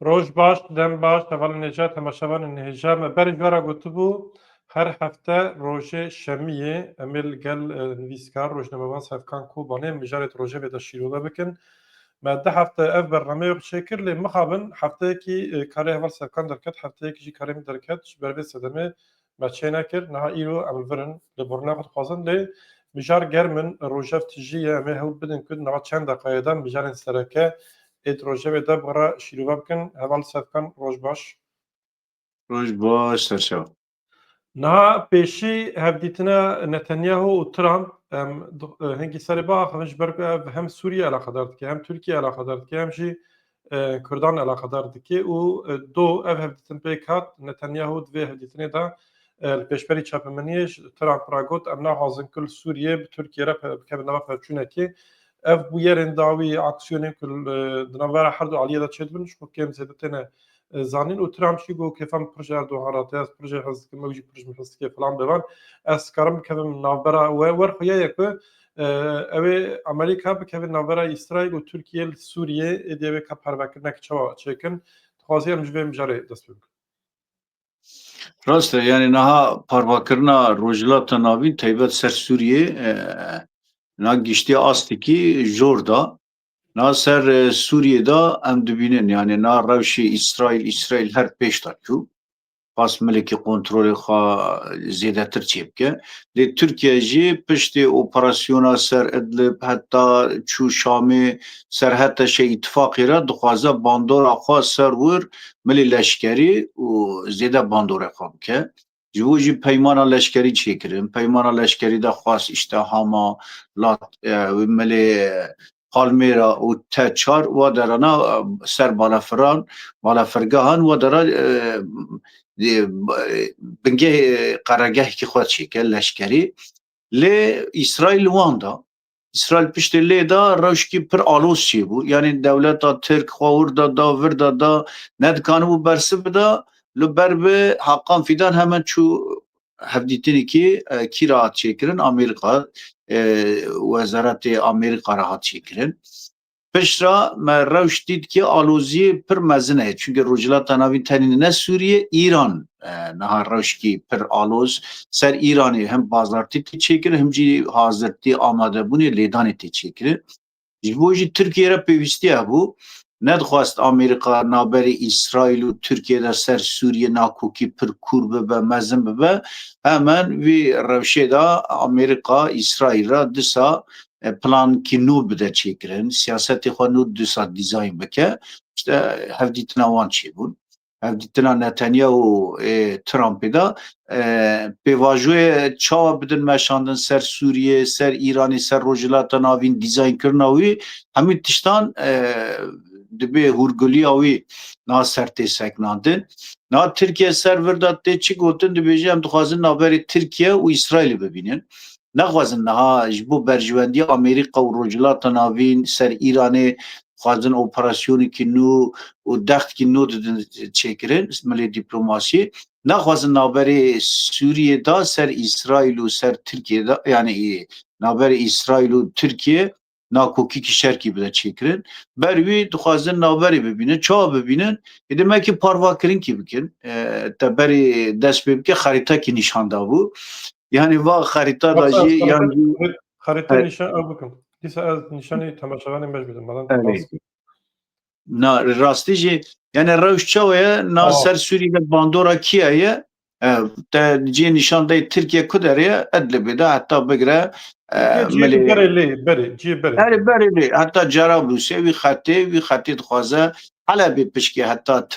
روج باش دم باش اول نجات تماشاوان نهجام برجوارا گوتبو هر هفته روژه شمیه امل گل نویسکار روزنامه‌وان سفکان کوبانه مجارت روژه بده شیروده بکن ما ده هفته اف برنامه یو شکر لی مخابن هفته کی کاری اول سفکان درکت هفته کی جی کاری درکت برای صدمه ما چه نکر نه ایرو امل ورن لبرنا خود خواستن لی مجار گرمن روژه تجیه امه هول بدن کد نه چند دقیقه دم مجارن سرکه ات روژه بده برا شیروه بکن اول سفکان روز باش روش باش سرچاو. نها پیشی هفدیتنا نتانیاهو و ترامپ هنگی سر با خمش برگ هم سوریه علاقه دارد که هم ترکیه علاقه دارد که هم جی کردان علاقه دارد که او دو اف هفدیتن پیکات نتانیاهو دوی هفدیتنه دا پیشبری چاپمنیش ترامپ را گوت ام نه حاضن کل سوریه به ترکیه را بکب نوا فرچونه که اف بویرن داوی اکسیونی کل دنوارا هر دو علیه دا چید بنش که هم زیدتنه زانین و ترامپ شی گو کفام پروژه اردوغان را تاس پروژه حزب که موجی پروژه حزب که فلان ببان از کارم کفم نابرا و ور خویا یک اوه امریکا بکفم نابرا اسرائیل و ترکیه سوریه دیوه که پروکر نک چوا چکن خوازی هم جویم جاره دست بگم راسته یعنی نها پارواکرنا روجلات ناوین تایبت سر سوریه نا گشتی آستی کی جوردا نا سر سوریه دا ام دبینن yani نا روشی اسرائیل هر پیش تاکو pas melekî kontrolê xwe zêdetir çêbike. Lê Tirkiye jî piştî operasyona ser Idlib heta çû Şamê serheta İttifaqê re dixwaze bandora xwe ser wir milê leşkerî û zêde bandorê xwe bike. Ji bo jî peymana leşkerî çêkirin. Peymana leşkerî de xwast işte Hama, Lat milê Palmêra û Te4 wa derana ser balafirgehan wa dera بنگه قرارگاه که خود چیکه لشکری لی اسرائیل واندا اسرائیل پشت لی دا روش کی پر آلوس چی بو یعنی دولت ترک خواهر دا وردا دا ندکانه بو برسه بدا لو بر به حقان فیدان hemen çu hevdîtinê kî rahat çêkirin Amerika Wezaretê Amerika rahat çêkirin Pişra me rewş dît ki aloziyê pir mezin heye çünkü rojilata navîn tenê ne Sûriye İran niha rewşkî pir aloz ser İranê hem bazartî tê çêkirin hem jî hazirtî amadebûnê lêdanê tê çêkirin ji bo jî Tirkiye re pêwîstî hebû nedixwast Amerîka naberê İsraîl û Tirkiye de ser Sûriye nakokî pir kûr bibe mezin bibe hemen vî rewşê da Amerîka İsraîl re disa پلانکی نو بده چیکرن سیاستی خو نو دوسا دیزاین بکه işte hevdîtina wan çêbûn hevdîtina Netanyahu Trumpê da pêvajoyê çawa bidin meşandin ser Sûriye ser İranê ser rojhilata navîn dîzaynkirina wî hemû tiştan dibe hûrgiliya wî na ser tê seknandin na Tirkiye ser vir da tê çi gotin dibêje em dixwazin naberê Tirkiye û İsraîlê bibînin نخوازن نها جبو برجواندی امریکا و رجلات ناوین سر ایرانی خوازن اپراسیونی که نو و دخت که نو دادن چکرین ملی دیپلوماسی نخوازن نابری سوریه دا سر اسرائیل و سر ترکیه دا yani نابری اسرائیل و ترکیه nakoki ki şerki bile çekirin. Bervi duhazın navberi bibinin, çoğu bibinin. Demek ki parvakirin ki bikin. Teberi dest bibke harita ki nişanda bu. Yani va harita da jî yani خریطه نشان او بکن دیسا از نشانی تماشاوان مش بدم مالان باز na rastî jî yani rewşçaweye na ser Sûriye bandora Kiye'ye te cî nişandayê Tirkiye ku derê Idlibê de heta bigire milê berê berê heta Cerablûsê wî xetê dixwaze Helebê pişkî heta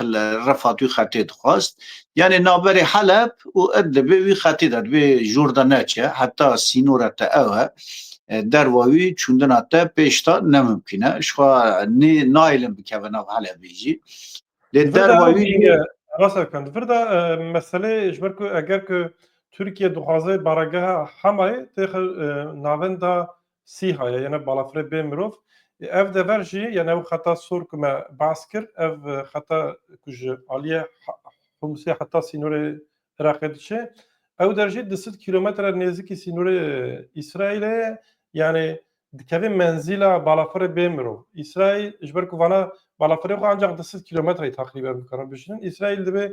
Refat wî xetê dixwast yani naberê Heleb û Idlibê wî xetê de wê Jorda neçe heta sînora te ew e derva wî çûndina te pêş ta nemimkîn e ji xwe nailin bikeve nav Helebê jî lê derva wî Raskan virda mesele ji ber ku eger ku Türkiye dixwaze barageha Hemayê tê navenda Sîhayê yani balafirê bê mirov ev de ver jî yani ew xeta sor ku me behs kir ev xeta ku ji aliyê Humsê heta sînorê Iraqê diçe ew der jî 200 kilometre nêzîkî sînorê İsraîlê yani dikevin menzila balafirê bê mirov. İsrail ji ber ku vana balafirê xwe ancak 10 kilometreyê takriben bikarin bişinin. İsrail dibe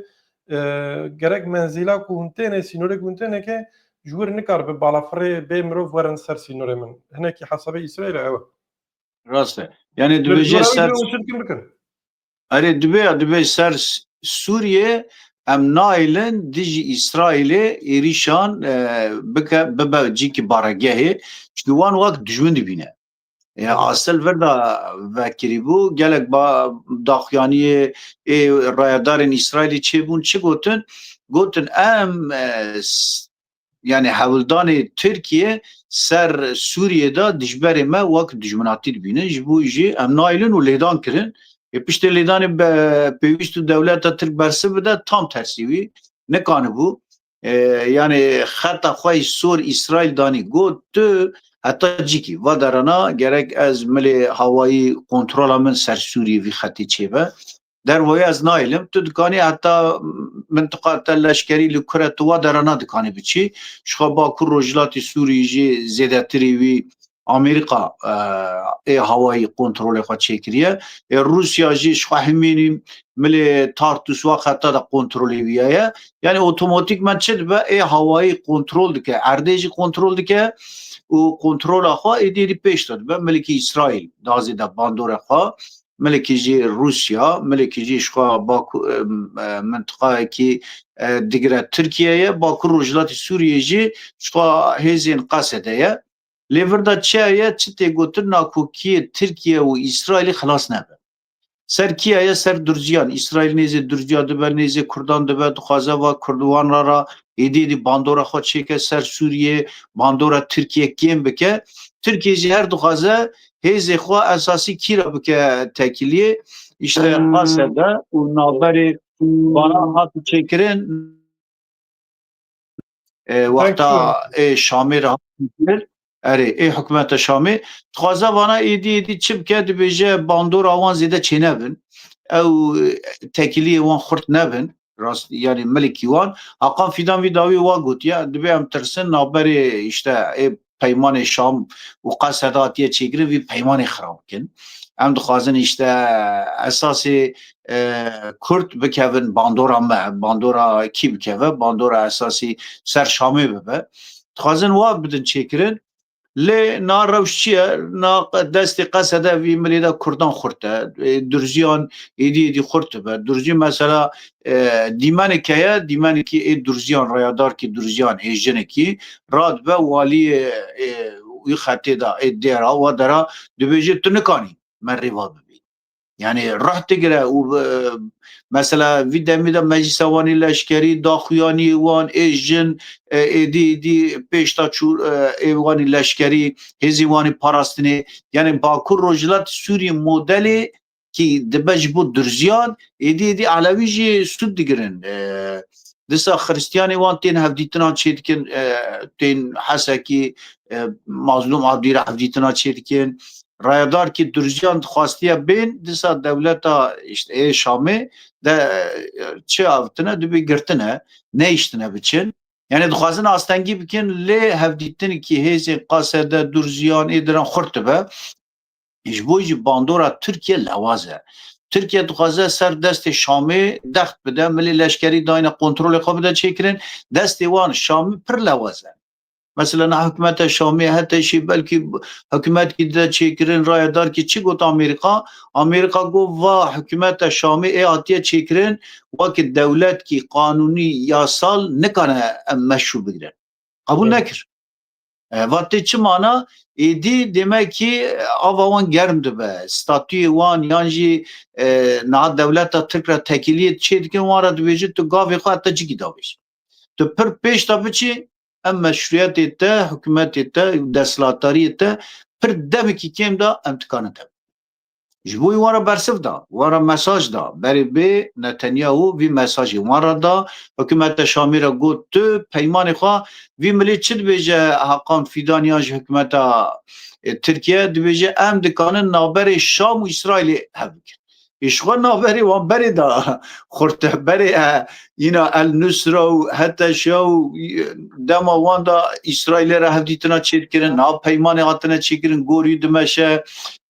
gerek menzila ku hûn têne sînorê ku hûn têne ke ji wir nikar bi balafirê bê mirov werin ser sînorê min. Hinekî hesabê İsraîlê ew e. rast e. Yani Li dibêje cora wî ser divê şirkin bikin. dibe ser Suriye em nailin dijî İsrailê êrîşan bibe cîkî baragehê çünkü wan wek dijmin dibîne. Asıl verda vekirîbû gelek daxuyaniyê rayadarên İsrailê çêbûn çi gotin? Gotin em yani hewildanê Tirkiye ser Sûriyê dijberê me wek dijminatî dibînin ji bo jî em nailin û lêdan kirin. Piştî lêdanê pêwîst û dewleta Tirk bersiv bide tam tersî wî nikanibû. Yani xeta xwe sor İsrail danî got tu heta cîkî va derana gerek ez milê hawayî kontrola min ser Sûriyê vî xetê çêbe. Dervoyê ez nailim tu dikanî heta mintiqa te leşkerî li kure tu wa derana dikanî biçî ji xwe Bakur Rojhilatê Sûriyê jî zêdetirê wî Amerîka hawayî kontrolê xwe çêkiriye. Rusya jî ji xwe himînî milê Tartus wa xeta de kontrolê wî ye. Yani otomatîkmen çi dibe hawayî kontrol dike, erdê jî kontrol dike û kontrola xwe êdî pêş de dibe milekî İsraîl dazê de bandora xwe milekî jî Rusya, milekî jî ji xwe mintiqayekî digire Tirkiyeyê, Bakur Rojhilatê Sûriyê jî ji xwe hêzên Qesedê ye. Lê vir de çi ye çi tê gotin nakokiyê Tirkiye û İsraîlê xilas nebe. Ser kî ye ser Durciyan. İsraîl nêzê Durciya dibe, nêzê Kurdan dibe, dixwaze va Kurdiwana ra êdî bandora xwe çêke ser Sûriyê, bandora Tirkiye kêm bike. Tirkiye jî her dixwaze hêzê xwe esasî kî re bike tekiliyê işte Qesede û navberê bana hatî çêkirin wexta Şamê re hatî kir erê hikûmeta Şamê dixwaze vana êdî çi bike dibêje bandora wan zêde çênebin ew tekiliyê wan xurt nebin rast yani milekî wan Hakan Fidan vî dawî wa gotiye dibe em tirsin navberê işte peymanê Şam û Qesed hatiye çêkirin vî peymanê xirab bikin. Em dixwazin işte esasê Kurd bikevin bandora me, bandora kî bikeve, bandora esasî ser Şamê bibe. Dixwazin wa bidin çêkirin lê na rewş çi ye na destê Qesedê vî milê de Kurdan xurt e. Durciyan êdî xurt dibe. Durcî mesela dîmeneke ye, dîmenekî Durciyan rayadarkî Durciyan hêjinekî radibe waliyê wî xetê da dêra wa dera dibêje tu nikanî me rêva bibî. Yani rah digire û mesela vî demê de Meclîsa Wanê leşkerî daxuyaniyê wan jin êdî pêş da çû wanî leşkerî hêzê wanî parastinê yani Bakur Rojhilatê Sûriyê modelê kî dibe ji bo Durciyan êdî Elewî jî sûd digirin. Dîsa Xristiyanê wan tên hevdîtina çê dikin tên hesekî mazlûm Abdî re hevdîtina çê dikin. Rayadarkî Durciyan dixwastiye bên dîsa dewleta işte Şamê de çi avtine dibê girtine neyiştine biçin. Yani dixwazin astengî bikin lê hevdîtinekî hêzên Qesedê Durciyan êdiran xurt dibe. Ji bo jî bandora Tirkiye lewaz e. Tirkiye dixwaze ser destê Şamê dext bide, milê leşkerî dayine kontrolê xwe bide çêkirin, destê wan Şamê pir lewaz e. Mesela hükümete Şamê heta jî belkî hikûmetkî de çêkirin rayadarkî çi got Amerîka? Amerîka got va hikûmeta Şamê hatiye çêkirin wekî dewletkî qanûnî yasal nikane em meşru bigirin. Qebûl nekir. Vatê çi mana? Êdî demekî ava wan germ dibe. Statûyê wan yan jî niha dewleta Tirk re tekiliyê çê dikin wan re dibêje tu gavê xwe heta cikî dabêj. Tu pir pêş da biçî em meşruiyetê te, hikûmetê te, desthilatdariyê te pir devekî kêm da em dikanin tevin. Ji bo wan re bersiv da, wan re mesaj da, berê bê Netanyahu vî mesajê wan re da, hikûmeta Şamê re got tu peymanê xwe vî milê çi dibêje Hakan Fidan yan ji hikûmeta Tirkiye dibêje em dikanin navberê Şam û İsraîlê hev bikin. İşgal navberi wan berê da xurtehberê yîna El Nusra û heta şa û dema wan da İsraîlê re hevdîtina çêkirin, nav peymanê hatine çêkirin, gorî dimeşe.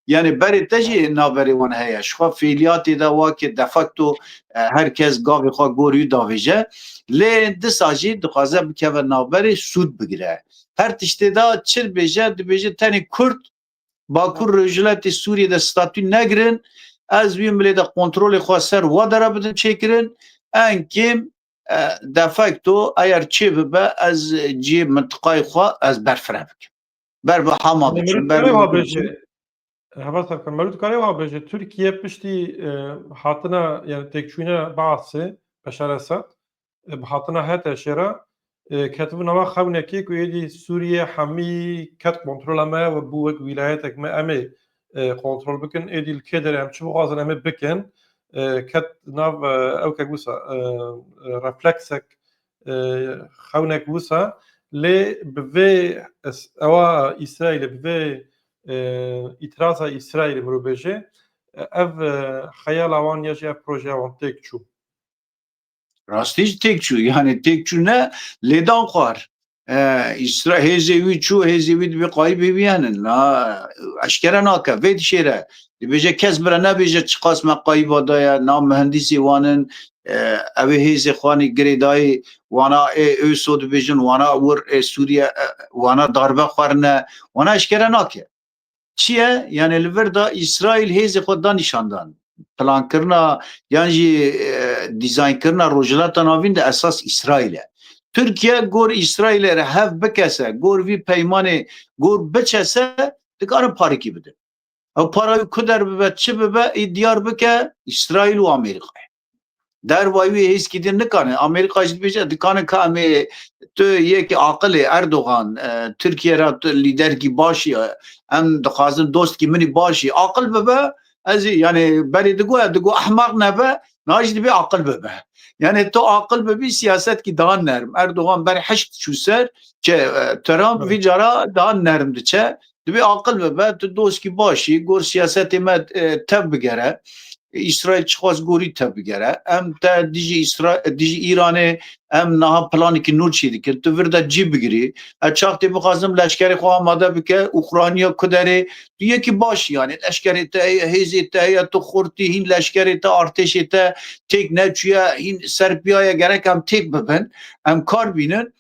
Yani berê te jî navberê wan heye. Ji xwe fêliyatê de wake de facto herkes gavê xwe gorî davêje. Lê disa jî dixwaze bikeve navberê sûd bigire. Her tiştê da çil bêje, dibêje tenê Kurd Bakur Rojhilatê Sûriyê statû negirin, ez wî milê de kontrolê xwe ser we dere bidin çêkirin, en kêm de facto eğer çê bibe ez cî mintiqayê xwe ez berfireh bikim. Ber bi Hama biçim, ber bi Merut biçim. هوا سرکن ملود کاری وا بجه ترکیه پشتی هاتنا یعنی تکچوینه بعثه بشار اسد هاتنا هتا شرا كتبوا نوا خونه كي كويدي سوريا حمي كت كنترول ما وبوك ولايتك ما امي كنترول بكن ادي الكدر ام شو غازن امي بكن كت ناف او كغوسا رفلكسك خونه كوسا لي بفي اوا اسرائيل بفي itirazا İsrail mروبێژێ ev xeyala wan ya jî ev projeya wan têk çû. Rastî jî têk çû yani têk çû ne lêdan xwar. Hêzê wî çû hêzê wî divê qayî bêbiyanin eşkere nake vê dişêre dibêje kes bire nebêje çi qas me qayîba daye na mühendîsê wanin ew ê hêzê xwanî girêdayî wana êso dibêjin wana wir Sûriye wana darbe xwarine wana eşkere nake. Çi ye? Yani li vir da İsraîl hêzê xwe da nîşandan. Plankirina yan jî dîzaynkirina rojhilata navîn de esas İsraîl e. Türkiye gor İsraîlê re hev bikese, gor vî peymanê gor biçese dikarin parekî bidin. Ew para ku derbibe çi bibe diyar bike İsraîl û Amerîkayê. Dervayî wê hêzkîdin nikane. Amerîka jî dibêje dikanin ka em ê tu yekî aqilê Erdogan Tirkiye re lîderkî başî em dixwazin dostkî minî başî aqil bibe ez ê yani berê digoya digo ehmaq nebe na jî dibe aqil bibe. Yani tu aqil bibî siyasetkî daha nerm. Erdogan berê heşt çû ser çe Trump vî cara daha nerm diçe. Dibe aqil bibe tu dostkî başî gor siyasetê me tev bigere. İsrail çixwaz gorî te bigere. Em te dijî İranê em niha planekî nû çê dikin. Tu vir de cî bigirî. Çaxtê bixwazim leşkerê xwe amade bike Ukrayna ku derê tu yekî baş yani leşkerê te heye hêzê te heye tu xurtî hîn leşkerê te artêşê te têk neçûye hîn Serbiyaya gerek em têk bibin em kar bînin.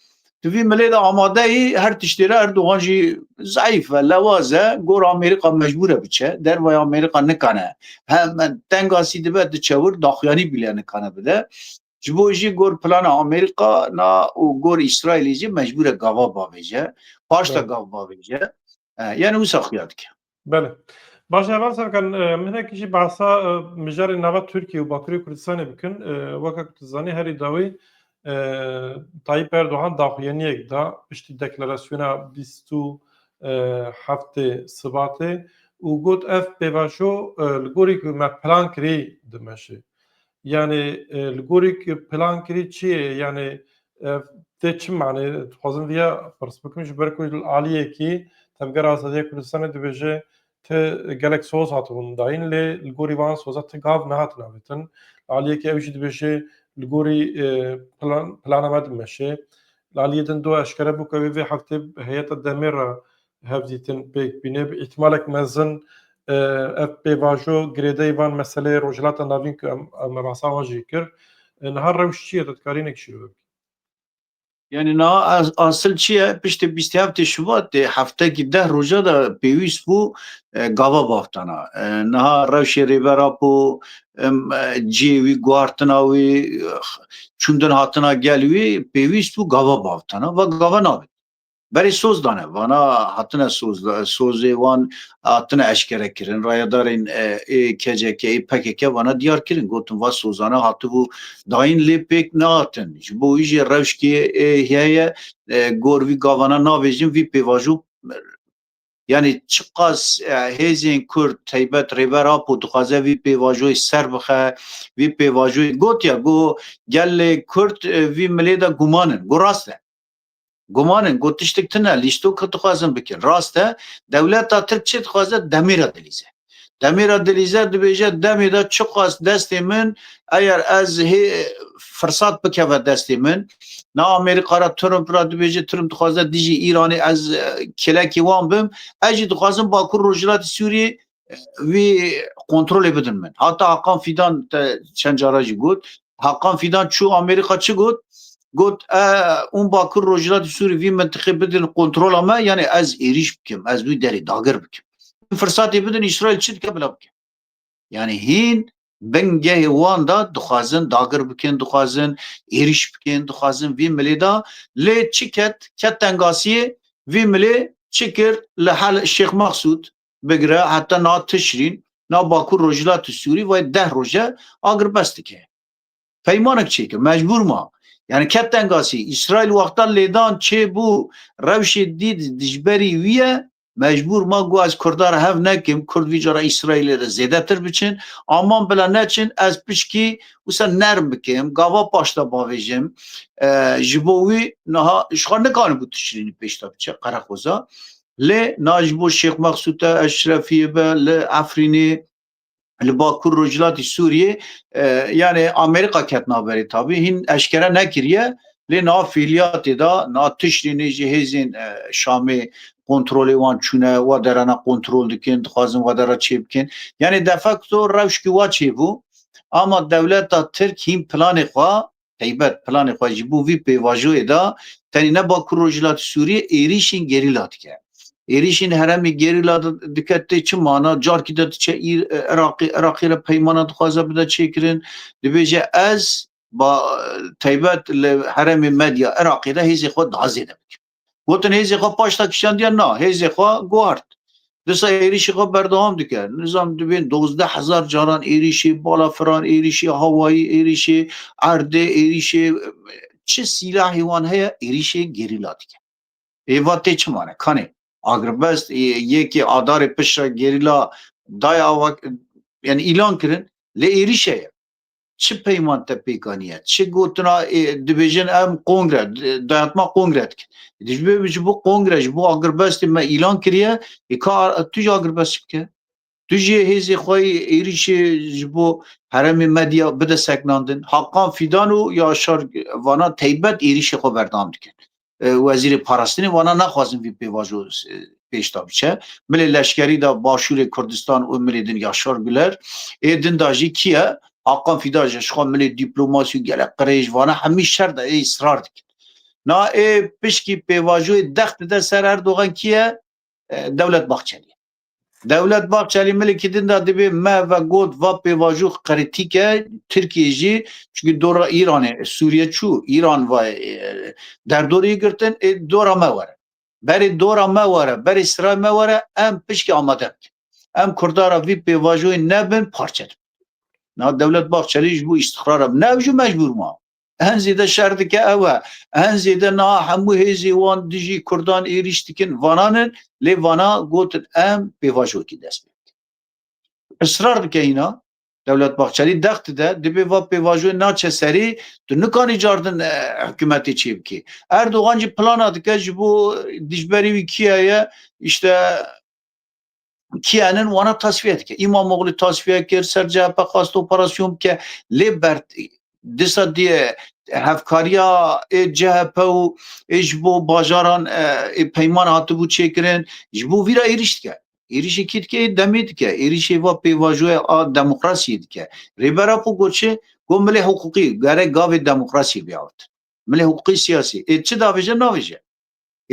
Tu vî milê de amadeyî her tiştê re Erdogan jî zayıf ve lewaz e gor Amerîka mecbûr e biçe dervaya Amerîka nikane hemen tengasî dibe diçewir daxuyanî bile nikane bide ji bo jî gor plana Amerîka na û gor İsraîlê jî mecbûr e gava bavêje paş da gav bavêje yani wisa xuya dike. Bele. Baş eval serkan minekî jî behsa mijarê nava Tirkiye û Bakurê Kurdistanê bikin weka ku tu zanî herî dawî Tayyip Erdogan daxuyaniyek da piştî deklarasyona 27 Sibatê û got ev pêvajo li gorî ku me plan kirî dimeşe. Yani li gorî ku plan kirî çi ye yani tê çi manê dixwazim vêya pirs bikim ji ber ku li aliyekî Tevgera Azadiya Kurdistanê dibêje ti gelek soz hatibûn dayîn lê li gorî van soza ti gav nehatin avêtin. Aliyekî ew jî dibêje li gorî plana me dimeşe. Li aliyê din du eşkere bû ku ew ê vê heftê heyeta demê re hevdîtin pêk bîne bi îhtimalek mezin ev pêvajo girêdeyî van meseleyê rojhilata navîn ku em behsa wan jî kir niha rewş çi ye tu dikarî nekişî bibî. Yani na asıl çi ye piştî 27 Şubatê heftekî 10 roja da pêwîst bû gava baftana. Niha rewşê rêbera ku cî wî guhartina wî çûndin hatina gel wî pêwîst bû gava baftana ve gava nabe. Berê soz dane vana hatine sozê wan hatine eşkere kirin rayadarên KCK PKK vana diyar kirin gotin va sozana hatibû dayîn lê pêk nehatin ji bo wî jî rewşkê heye gor vî gavana navêjin vî pêvajo yani çi qas hêzên Kurd taybet rêbera ku dixwaze vî pêvajoyê ser bixe vî pêvajoyê gotiya got gelê Kurd vî milê de gumanin got rast e. Gumanın got tiştek tune lîstok dixwazin bikin. Rast e dewleta Tirk çi dixwaze demêra dilîze. Demira dilize dibêje demê de çi qas destê min eğer ez fırsat bikeve destê min na Amerîka ra Trump ra dibêje Trump dixwaze dijî İranê ez kelekî wan bim ez jî dixwazim Bakur Rojhilatê Sûriyê wî kontrolê bidin min. Heta Hakan Fidan te çend cara jî got. Hakan Fidan çû Amerîka çi got? Got un Bakur Rojhilatê Sûriyê vî mintiqê bidin kontrola me yani ez êriş bikim, ez wî derê dagir bikim. Fırsatê bidin İsrail çi dike bila bike. Yani hin bingehê wan da dixwazin dagir bikin, dixwazin êriş bikin, dixwazin vî milê da lê çi ket tengasiyê vî milê çi kir li hel Şêx Mexsûd bigire heta na Tişrîn na Bakur Rojhilatê Sûrî ve 10 roje agirbest dike. Peymanek çêkir mecbûr ma. Yani ket tengasî İsrail wexta lêdan çê bû rewşê dît dijberî wî ye mecbûr ma got ez Kurdar hev nekim Kurd vî cara İsraîlê de zêdetir biçin aman bila neçin ez pişkî wisa nerm bikim gava paş da bavêjim ji bo wî niha ji nikanibû Tişrînê pêş da biçe Qereqoza lê na ji bo Şêx Mexsûd Eşrefiyê be li Efrînê li Bakur Rojhilatê Sûriyê yani Amerika ket naberê tabii hin eşkere nekiriye lê nav fîliyatê da na Tişrînê jî hêzên Şamê kontrolê wan çûne wa derana kontrol dikin dixwazin wa dera çê bikin yani de facto rewşkî wa çêbû ama dewleta Tirk hin planê xwe heybet planê xwe ji bo vî pêvajoyê da tenê ne Bakur Rojhilatê Sûriyê êrişên gerîla dike. Êrişên heremê gerîla dike tê çi mana carkî de diçe Iraqê re peymana dixwaze bide çêkirin dibêje ez taybet li heremê medya Iraqê de hêzê xwe daha zêde bikim. Gotin hêzê xwe paş da kişandiye na hêzê xwe guhart. Disa êrişê xwe berdewam dike. Nizam dibên 12,000 caran êrişê balafiran, êrişê hawayî, êrişê erdê, êrişê çi silahê wan heye êrişê gerîla dike. Êva tê çi mane? Kanê agirbest yekê adarê pişra gerîla daya yani îlan kirin lê êrişe ye. Çi peyman te pêkaniye? Çi gotina dibêjin em kongre dayatma kongre dikin. Ji bo kongre ji bo agirbestê me îlan kiriye ka tu jî agirbest bike. Tu jî hêzê xwe êrişê ji bo heremê medya bide seknandin. Hakan Fidan û Yaşar vana taybet êrişê xwe berdam dikin. Wezîrê Parastinê wana naxwazin vî pêvajo pêş da biçe. Milê leşkerî da Başûrê Kurdistan û milê din Yaşar Güler ê din da jî kî ye? Hakan Fidan ji xwe milê dîplomasî gelek qirêj wana hemî şer da ê îsrar dikin. Na ê pişkî pêvajoyê dex dide ser Erdogan kî ye? Dewlet Bahçeli. Devlet Bahçeli milekî din da dibê me ve got va pêvajo qeretîk e Tirkiye jî çünkü dora İranê Sûriye çû İran ve derdorî girtin dora me were. Berê dora me were, berê İsrail me were em pişkî amade bikin. Em Kurdara vî pêvajoyê nebin parçe dibin. Na Devlet Bahçeli ji bo îstixrara nev jî mecbûr ma. En zêde şer dike ew e. En zêde na hemû hêzê wan dijî Kurdan êriş dikin vananin lê vana gotin em pêvajokî dest pê. Israr dike hîna Devlet Bahçeli dex dide dibê va pêvajoyê naçe serî tu nikanî cardin hikûmetê çê bikî. Erdogan jî plana dike ji bo dijberî wî kî ye işte Kiye'nin wana tasfiye dike. İmamoğlu tasfiye kir, ser CHP xast operasyon bike lê disa diye hevkariya CHP û ji bo bajaran peyman hatibû çêkirin ji bo vî re êriş dike. Êrişê kî dike demê dike. Êrişê va pêvajoya a demokrasiyê dike. Rêbera xwe got çi? Got milê hiqûqî gerek gavê demokrasiyê biavêtin. Milê hiqûqî siyasî. Çi davêje navêje?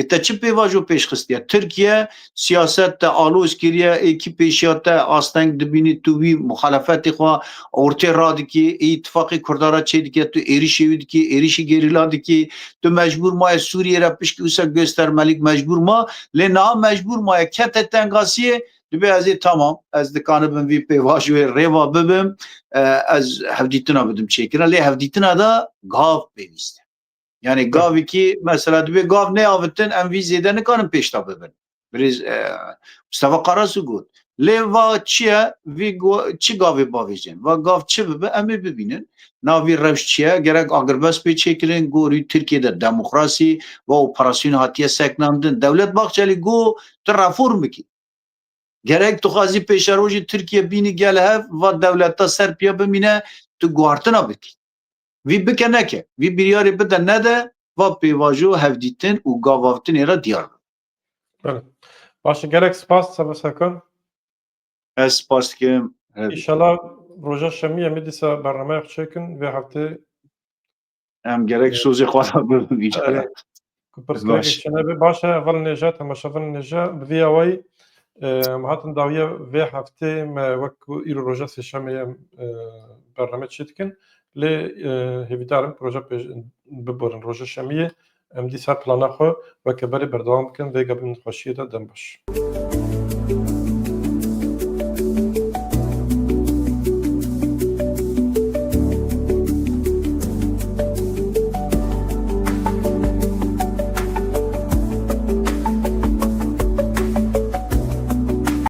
Te çi pêvajo pêşxistiye? Tirkiye siyaset te aloz kiriye êkî pêşiya te asteng dibînî tu wî muhalefetê xwe ortê radikî îtifaqê Kurdara çê dike tu êrişê wî dikî êrişî gerîla dikî tu mecbûr maye Sûriyê re pişkî wisa göstermelik mecbûr ma lê niha mecbûr maye kete tengasiyê dibe ez ê tamam ez dikanibim vî pêvajoyê rêva bibim ez hevdîtina bidim çêkirin lê hevdîtina da gav pêwîst e. Yani gavî mesela dibê gav neavitin em vî zêde nikarin pêş da bibin. Mustafa Karasu got. Lê va çi ye vî çi gavê bavêjin? Va gav çi bibe em ê bibînin. Navî rewş çi ye? Gerek agirbest pê çêkirin gorî Tirkiye'de demokrasî ve operasyonê hatiye seknandin. Devlet Bahçeli got tu reform bikî. Gerek tu xazî pêşerojî Tirkiye bînî gel hev va dewleta Serbiya bimîne tu guhartina bikî. Vî bike neke. Vî biryarê bide nede va pêvajo hevdîtin û gavavtinê re diyar bin. Evet. Başı gelek spas sabah Ez spas dikim. İnşallah roja şemiye mi dîsa bername çekin ve hafte Em gerek sozê xwe re bibin înşallah. pirsgirêkek Baş. çene baş e eval nêja temaşevan nêja bi vî awayî hatin dawiye vê heftê me wek îro roja sêşemê em bername çê dikin lê hêvîdarim proje bibirin roja şemiyê em dîsa plana xwe wekeberî berdewam bikin vê gebin xweşiyê de dem baş.